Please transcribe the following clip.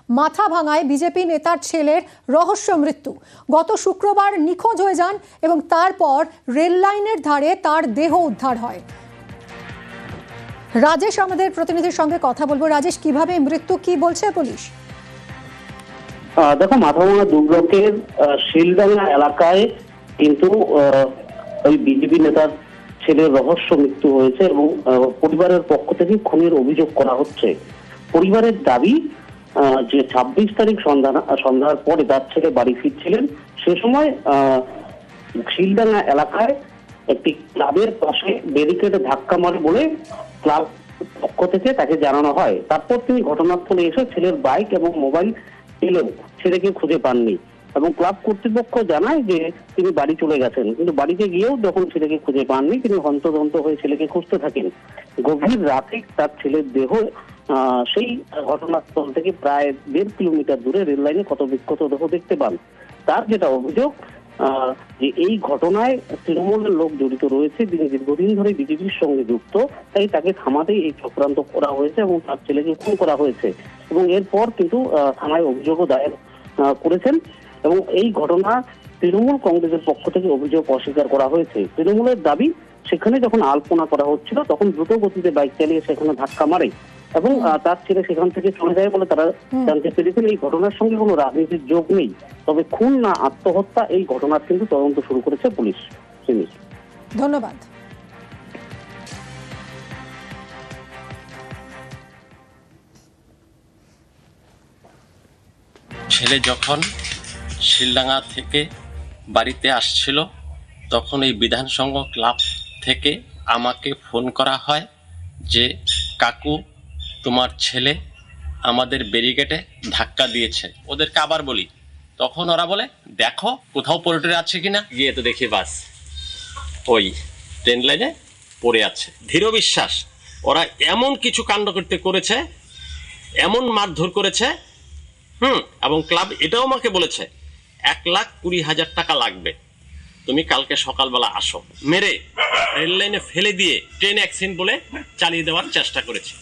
মাথা ভাঙায় বিজেপি নেতার ছেলের রহস্য মৃত্যু। গত শুক্রবার নিখোঁজ হয়ে যান এবং তারপর রেল লাইনের ধারে তার দেহ উদ্ধার হয়। রাজেশ আমাদের প্রতিনিধির সঙ্গে কথা বলবো। রাজেশ, কিভাবে মৃত্যু, কি বলছে পুলিশ? দেখো, মাথাভাঙা 2 ব্লকের শিলডাঙ্গা এলাকায় কিন্তু ওই বিজেপি নেতার ছেলের রহস্য মৃত্যু হয়েছে এবং পরিবারের পক্ষ থেকে খুনের অভিযোগ করা হচ্ছে। পরিবারের দাবি যে 26 তারিখ সন্ধ্যার পরে তার ছেলে বাড়ি ফিরছিলেন, সে সময় শিলডাঙ্গা এলাকায় একটি ক্লাবের পাশে ব্যারিকেডে ধাক্কা মারে বলে ক্লাব পক্ষ থেকে তাকে জানানো হয়। তারপর তিনি ঘটনাস্থলে এসে ছেলের বাইক এবং মোবাইল পেলেও ছেলেকে খুঁজে পাননি এবং ক্লাব কর্তৃপক্ষ জানায় যে তিনি বাড়ি চলে গেছেন, কিন্তু বাড়িতে গিয়েও যখন ছেলেকে খুঁজে পাননি তিনি হন্তদন্ত হয়ে ছেলেকে খুঁজতে থাকেন। গভীর রাতে তার ছেলের দেহ সেই ঘটনাস্থল থেকে প্রায় 1.5 কিলোমিটার দূরে রেল লাইনে ক্ষতবিক্ষত দেহ দেখতে পান। তার যেটা অভিযোগ যে এই ঘটনায় তৃণমূলের লোক জড়িত রয়েছে, তিনি দীর্ঘদিন ধরে বিজেপির সঙ্গে যুক্ত, তাই তাকে থামাতেই এই চক্রান্ত করা হয়েছে এবং তার ছেলেকে খুন করা হয়েছে। এবং এরপর কিন্তু থানায় অভিযোগও দায়ের করেছেন এবং এই ঘটনা তৃণমূল কংগ্রেসের পক্ষ থেকে অভিযোগ অস্বীকার করা হয়েছে। তৃণমূলের দাবি, সেখানে যখন আলপনা করা হচ্ছিল তখন দ্রুত গতিতে বাইক চালিয়ে সেখানে ধাক্কা মারে এবং তার ছেলে সেখান থেকে চলে যায় বলে তারা জানতে পেরেছেন। এই ঘটনার সঙ্গে কোনো রাজনীতির যোগ নেই, তবে খুন না আত্মহত্যা এই ঘটনার কিন্তু তদন্ত শুরু করেছে পুলিশ। ধন্যবাদ। ছেলে যখন শিলডাঙ্গা থেকে বাড়িতে আসছিল তখন এই বিধানসংঘ ক্লাব থেকে আমাকে ফোন করা হয় যে কাকু, তোমার ছেলে আমাদের ব্যারিকেডে ধাক্কা দিয়েছে। ওদেরকে আবার বলি, তখন ওরা বলে দেখো কোথাও পড়ে আছে কিনা। গিয়ে তো দেখি বাস ওই ট্রেন লাইনে পড়ে আছে। ধীর বিশ্বাস ওরা এমন কিছু কাণ্ড করতে করেছে, এমন মারধর করেছে, এবং ক্লাব এটাও আমাকে বলেছে 1,20,000 টাকা লাগবে, তুমি কালকে সকালবেলা আসো। মেরে রেল লাইনে ফেলে দিয়ে ট্রেন অ্যাক্সিডেন্ট বলে চালিয়ে দেওয়ার চেষ্টা করেছে।